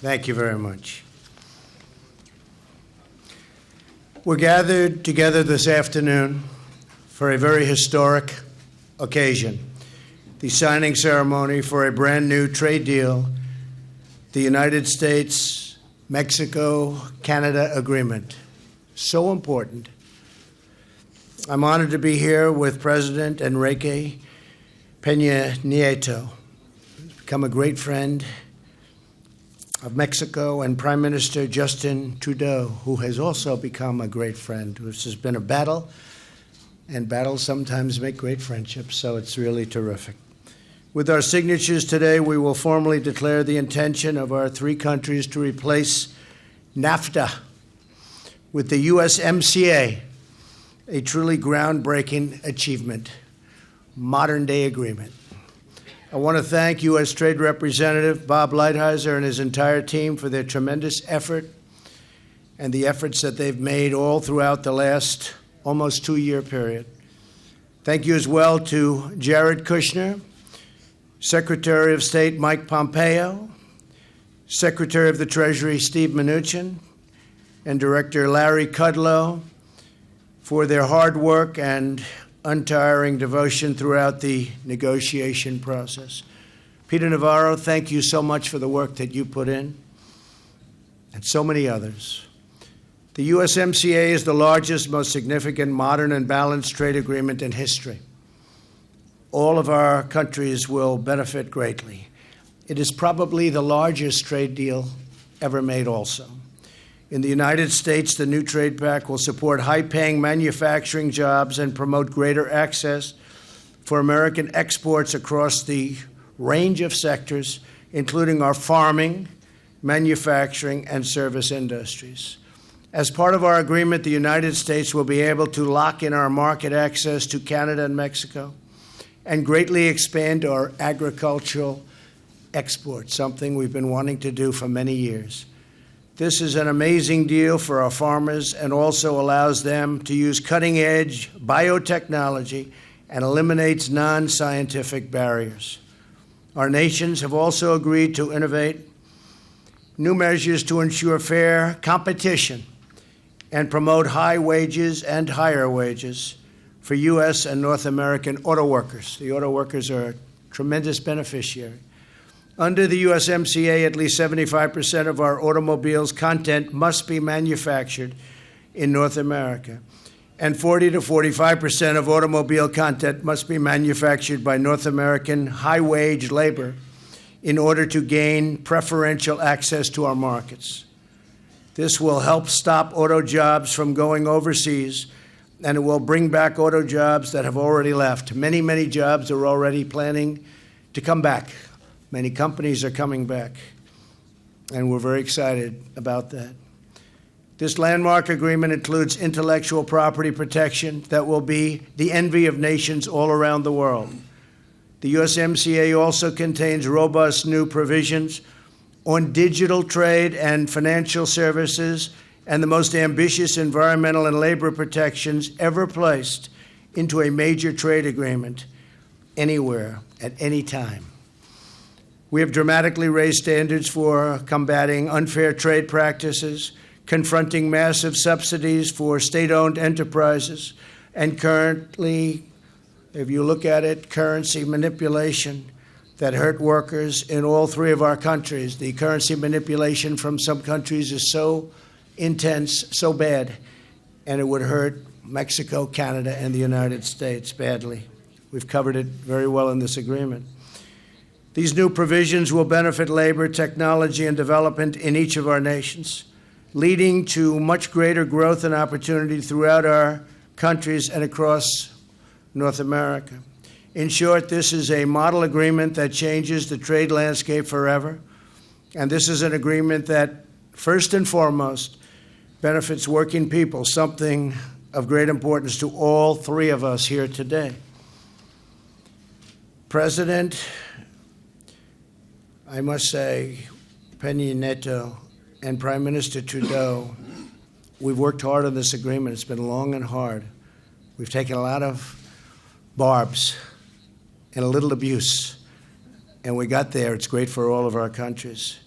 Thank you very much. We're gathered together this afternoon for a very historic occasion, the signing ceremony for a brand new trade deal, the United States-Mexico-Canada agreement. So important. I'm honored to be here with President Enrique Peña Nieto, who's become a great friend of Mexico, and Prime Minister Justin Trudeau, who has also become a great friend. This has been a battle, and battles sometimes make great friendships, so it's really terrific. With our signatures today, we will formally declare the intention of our three countries to replace NAFTA with the USMCA, a truly groundbreaking achievement, modern-day agreement. I want to thank U.S. Trade Representative Bob Lighthizer and his entire team for their tremendous effort and the efforts that they've made all throughout the last almost 2-year period. Thank you as well to Jared Kushner, Secretary of State Mike Pompeo, Secretary of the Treasury Steve Mnuchin, and Director Larry Kudlow for their hard work and untiring devotion throughout the negotiation process. Peter Navarro, thank you so much for the work that you put in, and so many others. The USMCA is the largest, most significant, modern, and balanced trade agreement in history. All of our countries will benefit greatly. It is probably the largest trade deal ever made also. In the United States, the new trade pact will support high-paying manufacturing jobs and promote greater access for American exports across the range of sectors, including our farming, manufacturing, and service industries. As part of our agreement, the United States will be able to lock in our market access to Canada and Mexico and greatly expand our agricultural exports, something we've been wanting to do for many years. This is an amazing deal for our farmers and also allows them to use cutting-edge biotechnology and eliminates non-scientific barriers. Our nations have also agreed to innovate new measures to ensure fair competition and promote high wages and higher wages for U.S. and North American auto workers. The auto workers are a tremendous beneficiary. Under the USMCA, at least 75% of our automobiles' content must be manufactured in North America, and 40 to 45% of automobile content must be manufactured by North American high-wage labor in order to gain preferential access to our markets. This will help stop auto jobs from going overseas, and it will bring back auto jobs that have already left. Many, many jobs are already planning to come back. Many companies are coming back, and we're very excited about that. This landmark agreement includes intellectual property protection that will be the envy of nations all around the world. The USMCA also contains robust new provisions on digital trade and financial services and the most ambitious environmental and labor protections ever placed into a major trade agreement anywhere at any time. We have dramatically raised standards for combating unfair trade practices, confronting massive subsidies for state-owned enterprises, and currently, if you look at it, currency manipulation that hurt workers in all three of our countries. The currency manipulation from some countries is so intense, so bad, and it would hurt Mexico, Canada, and the United States badly. We've covered it very well in this agreement. These new provisions will benefit labor, technology, and development in each of our nations, leading to much greater growth and opportunity throughout our countries and across North America. In short, this is a model agreement that changes the trade landscape forever, and this is an agreement that, first and foremost, benefits working people, something of great importance to all three of us here today. President, I must say, Peña Nieto and Prime Minister Trudeau, we've worked hard on this agreement. It's been long and hard. We've taken a lot of barbs and a little abuse, and we got there. It's great for all of our countries.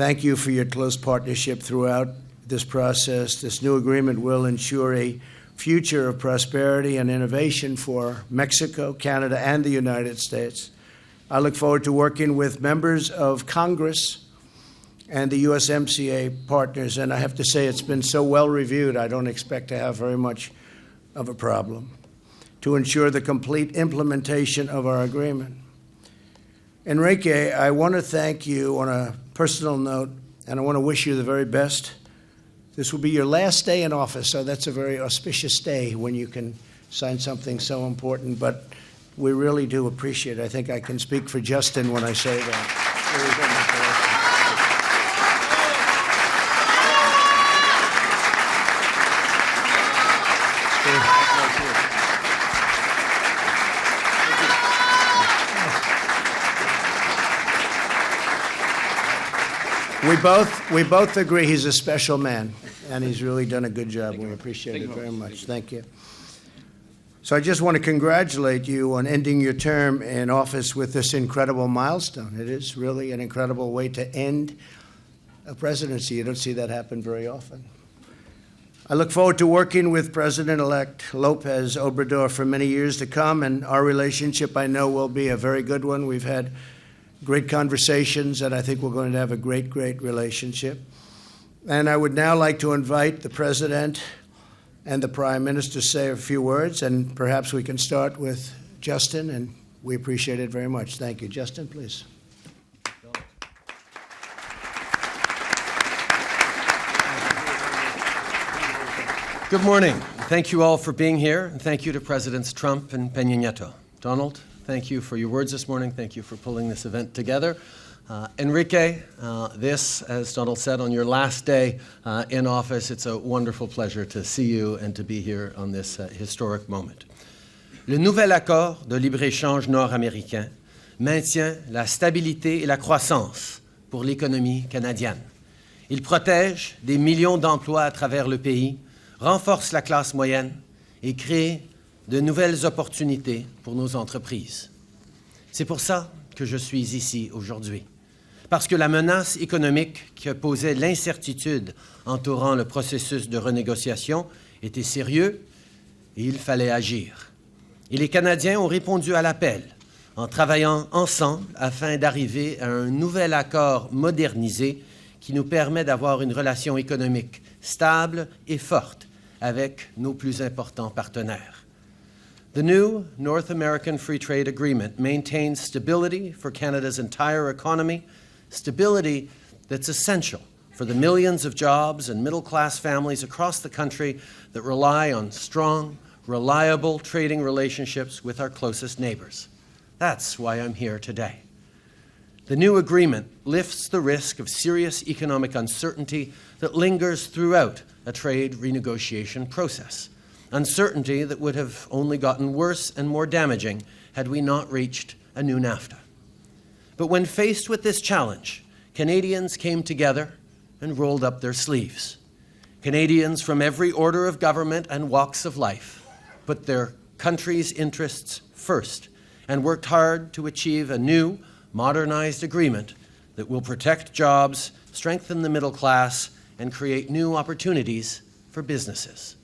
thank you for your close partnership throughout this process. This new agreement will ensure a future of prosperity and innovation for Mexico, Canada, and the United States. I look forward to working with members of Congress and the USMCA partners, and I have to say it's been so well reviewed, I don't expect to have very much of a problem, to ensure the complete implementation of our agreement. Enrique, I want to thank you on a personal note, and I want to wish you the very best. This will be your last day in office, so that's a very auspicious day when you can sign something so important, but we really do appreciate it. I think I can speak for Justin when I say that. We both agree he's a special man, and he's really done a good job. We appreciate it very much. Thank you. So I just want to congratulate you on ending your term in office with this incredible milestone. It is really an incredible way to end a presidency. You don't see that happen very often. I look forward to working with President-elect López Obrador for many years to come, and our relationship, I know, will be a very good one. We've had great conversations, and I think we're going to have a great, great relationship. And I would now like to invite the President and the Prime Minister to say a few words, and perhaps we can start with Justin, and we appreciate it very much. Thank you. Justin, please. Good morning. Thank you all for being here, and thank you to Presidents Trump and Peña Nieto. Donald, thank you for your words this morning. Thank you for pulling this event together. Enrique, this, as Donald said, on your last day in office, it's a wonderful pleasure to see you and to be here on this historic moment. Le nouvel accord de libre-échange nord-américain maintient la stabilité et la croissance pour l'économie canadienne. Il protège des millions d'emplois à travers le pays, renforce la classe moyenne et crée de nouvelles opportunités pour nos entreprises. C'est pour ça que je suis ici aujourd'hui. Parce que la menace économique qui posait l'incertitude entourant le processus de renégociation était sérieux et il fallait agir. Et les Canadiens ont répondu à l'appel en travaillant ensemble afin d'arriver à un nouvel accord modernisé qui nous permet d'avoir une relation économique stable et forte avec nos plus importants partenaires. The new North American Free Trade Agreement maintains stability for Canada's entire economy, stability that's essential for the millions of jobs and middle-class families across the country that rely on strong, reliable trading relationships with our closest neighbors. That's why I'm here today. The new agreement lifts the risk of serious economic uncertainty that lingers throughout a trade renegotiation process. Uncertainty that would have only gotten worse and more damaging had we not reached a new NAFTA. But when faced with this challenge, Canadians came together and rolled up their sleeves. Canadians from every order of government and walks of life put their country's interests first and worked hard to achieve a new, modernized agreement that will protect jobs, strengthen the middle class, and create new opportunities for businesses.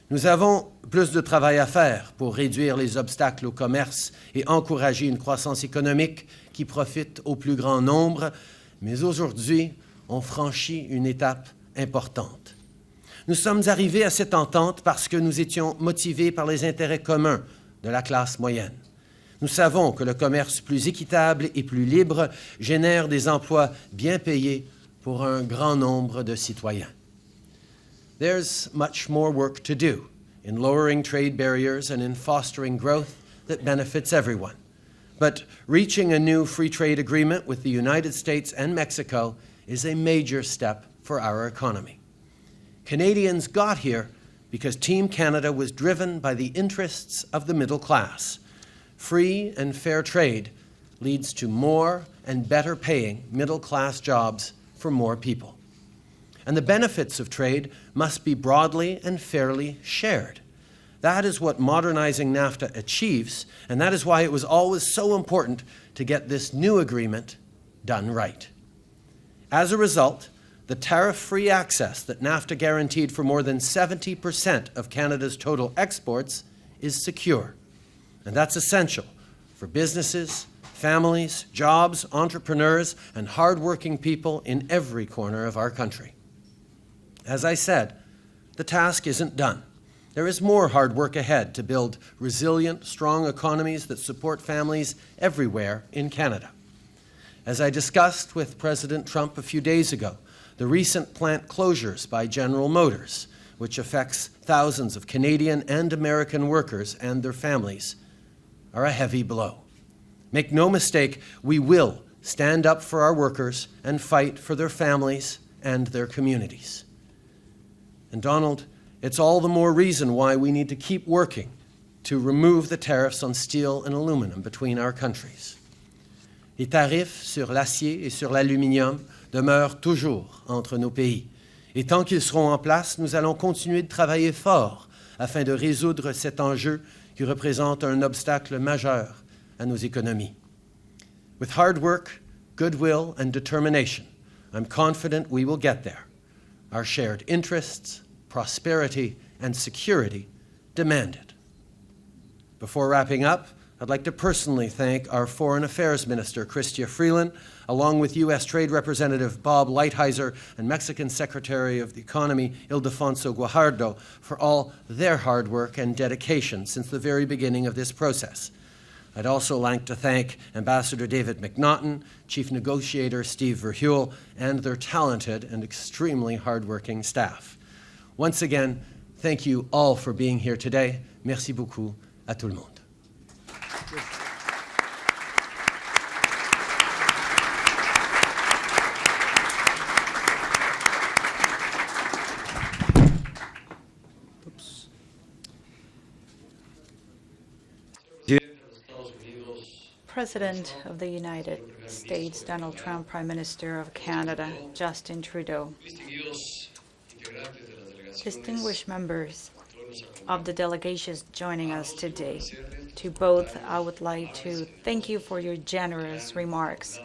Nous avons plus de travail à faire pour réduire les obstacles au commerce et encourager une croissance économique qui profite au plus grand nombre, mais aujourd'hui, on franchit une étape importante. Nous sommes arrivés à cette entente parce que nous étions motivés par les intérêts communs de la classe moyenne. Nous savons que le commerce plus équitable et plus libre génère des emplois bien payés pour un grand nombre de citoyens. There's much more work to do in lowering trade barriers and in fostering growth that benefits everyone. But reaching a new free trade agreement with the United States and Mexico is a major step for our economy. Canadians got here because Team Canada was driven by the interests of the middle class. Free and fair trade leads to more and better paying middle-class jobs for more people. And the benefits of trade must be broadly and fairly shared. That is what modernizing NAFTA achieves, and that is why it was always so important to get this new agreement done right. As a result, the tariff-free access that NAFTA guaranteed for more than 70% of Canada's total exports is secure. And that's essential for businesses, families, jobs, entrepreneurs, and hardworking people in every corner of our country. As I said, the task isn't done. There is more hard work ahead to build resilient, strong economies that support families everywhere in Canada. As I discussed with President Trump a few days ago, the recent plant closures by General Motors, which affects thousands of Canadian and American workers and their families, are a heavy blow. Make no mistake, we will stand up for our workers and fight for their families and their communities. And Donald, it's all the more reason why we need to keep working to remove the tariffs on steel and aluminum between our countries. Les tarifs sur l'acier et sur l'aluminium demeurent toujours entre nos pays. Et tant qu'ils seront en place, nous allons continuer de travailler fort afin de résoudre cet enjeu qui représente un obstacle majeur à nos économies. With hard work, goodwill, and determination, I'm confident we will get there. Our shared interests, prosperity, and security demand it. Before wrapping up, I'd like to personally thank our Foreign Affairs Minister, Chrystia Freeland, along with U.S. Trade Representative Bob Lighthizer and Mexican Secretary of the Economy, Ildefonso Guajardo, for all their hard work and dedication since the very beginning of this process. I'd also like to thank Ambassador David McNaughton, Chief Negotiator Steve Verheuel, and their talented and extremely hardworking staff. Once again, thank you all for being here today. Merci beaucoup à tout le monde. President of the United States, Donald Trump, Prime Minister of Canada, Justin Trudeau, distinguished members of the delegations joining us today. To both, I would like to thank you for your generous remarks.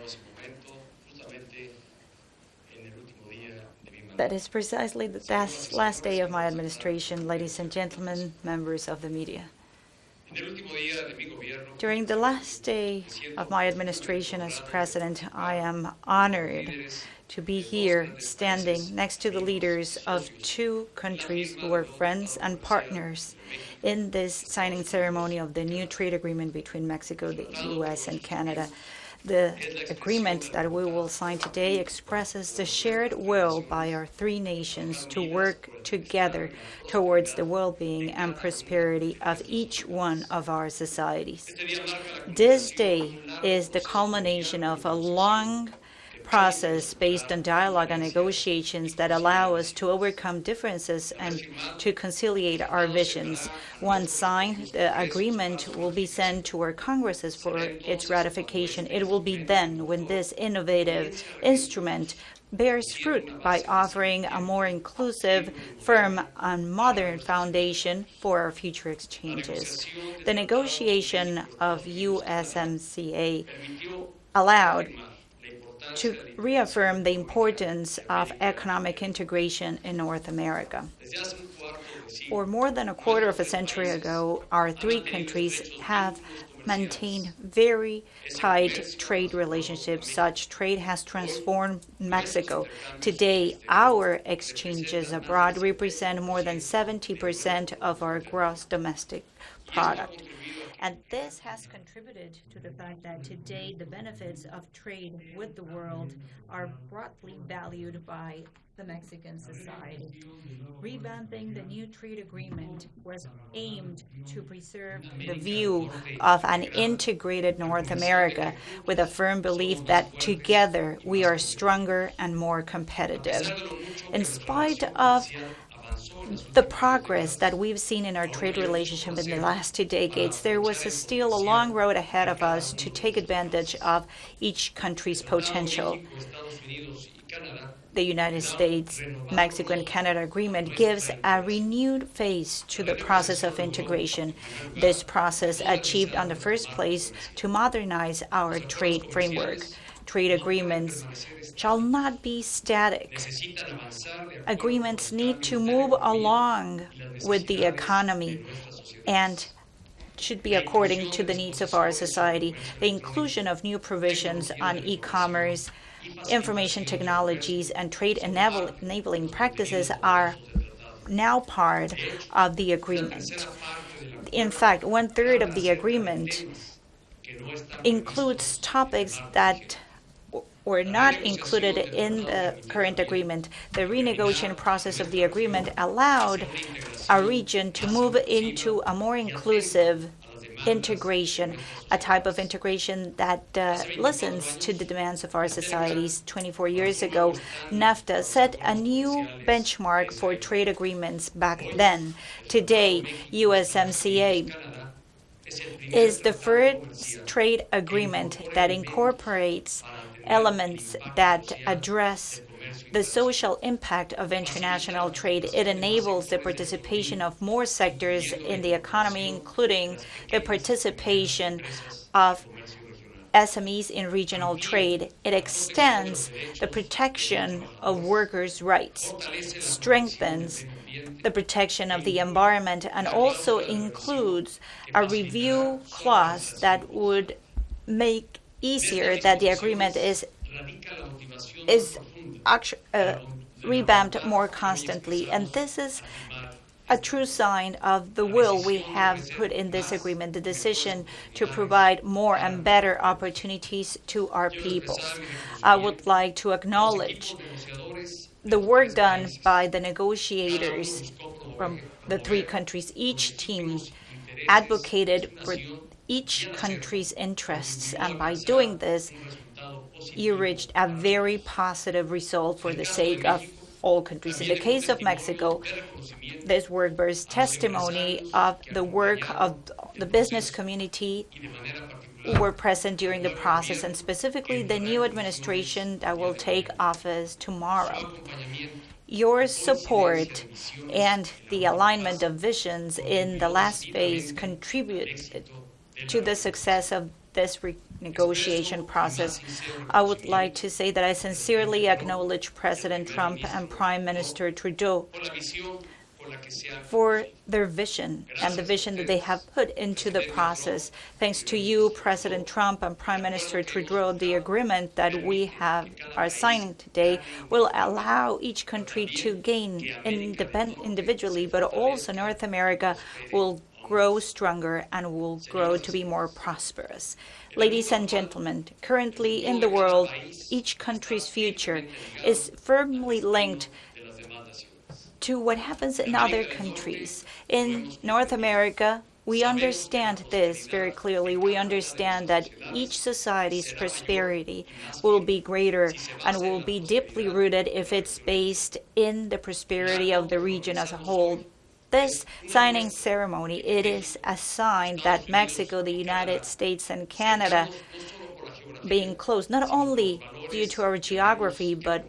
That is precisely the last day of my administration, ladies and gentlemen, members of the media. During the last day of my administration as president, I am honored to be here standing next to the leaders of two countries who are friends and partners in this signing ceremony of the new trade agreement between Mexico, the U.S., and Canada. The agreement that we will sign today expresses the shared will by our three nations to work together towards the well-being and prosperity of each one of our societies. This day is the culmination of a long process based on dialogue and negotiations that allow us to overcome differences and to conciliate our visions. Once signed, the agreement will be sent to our Congresses for its ratification. It will be then when this innovative instrument bears fruit by offering a more inclusive, firm, and modern foundation for our future exchanges. The negotiation of USMCA allowed to reaffirm the importance of economic integration in North America. For more than a quarter of a century ago, our three countries have maintained very tight trade relationships. Such trade has transformed Mexico. Today, our exchanges abroad represent more than 70% of our gross domestic product. And this has contributed to the fact that today the benefits of trade with the world are broadly valued by the Mexican society. Revamping the new trade agreement was aimed to preserve the view of an integrated North America with a firm belief that together we are stronger and more competitive. In spite of the progress that we've seen in our trade relationship in the last 2 decades, there was still a long road ahead of us to take advantage of each country's potential. The United States, Mexico, and Canada agreement gives a renewed phase to the process of integration. This process achieved on the first place to modernize our trade framework. trade agreements shall not be static. Agreements need to move along with the economy and should be according to the needs of our society. The inclusion of new provisions on e-commerce, information technologies, and trade enabling practices are now part of the agreement. In fact, 1/3 of the agreement includes topics that were not included in the current agreement. The renegotiation process of the agreement allowed our region to move into a more inclusive integration, a type of integration that listens to the demands of our societies. 24 years ago, NAFTA set a new benchmark for trade agreements back then. Today, USMCA is the first trade agreement that incorporates elements that address the social impact of international trade. It enables the participation of more sectors in the economy, including the participation of SMEs in regional trade. It extends the protection of workers' rights, strengthens the protection of the environment, and also includes a review clause that would make easier that the agreement is revamped more constantly. And this is a true sign of the will we have put in this agreement, the decision to provide more and better opportunities to our peoples. I would like to acknowledge the work done by the negotiators from the three countries. Each team advocated for each country's interests, and by doing this, you reached a very positive result for the sake of all countries. In the case of Mexico, this work bears testimony of the work of the business community who were present during the process, and specifically the new administration that will take office tomorrow. Your support and the alignment of visions in the last phase contributed to the success of this negotiation process. I would like to say that I sincerely acknowledge President Trump and Prime Minister Trudeau for their vision and the vision that they have put into the process. Thanks to you, President Trump and Prime Minister Trudeau, the agreement that we are signing today will allow each country to gain individually, but also North America will grow stronger and will grow to be more prosperous. Ladies and gentlemen, currently in the world, each country's future is firmly linked to what happens in other countries. In North America, we understand this very clearly. We understand that each society's prosperity will be greater and will be deeply rooted if it's based in the prosperity of the region as a whole. This signing ceremony, it is a sign that Mexico, the United States, and Canada being close, not only due to our geography, but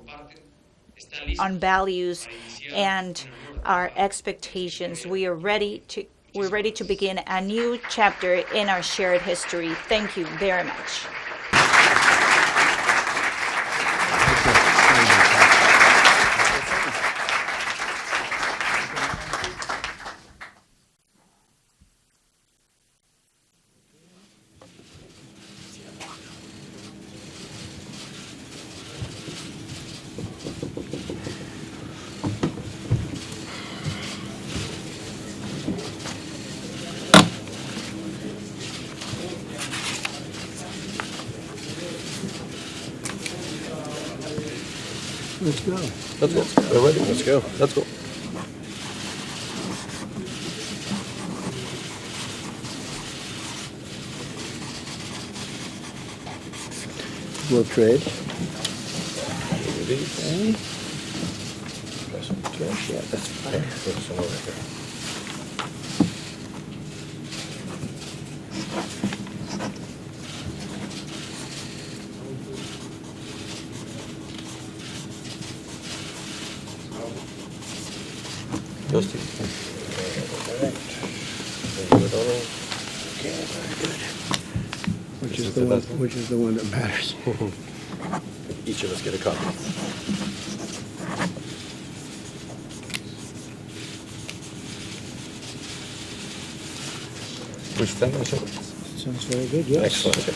on values and our expectations. We're ready to begin a new chapter in our shared history. Thank you very much. Let's go. Let's go. We're ready. Let's go. Let's go. World trade. Okay. Yeah, that's fine. Put some over here. Justin. All right. Thank you, Donald. Okay, very good. Which is the one that matters. each of us get a copy. We stand on the shoulders. Sounds very good, yes. Excellent. Okay.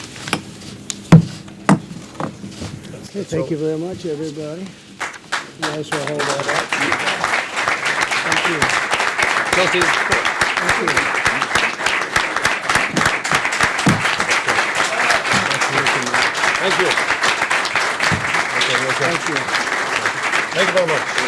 Okay, thank you very much, everybody. You guys will hold that up. Thank you. Chelsea. Thank you. Thank you. Thank you. Thank you very much.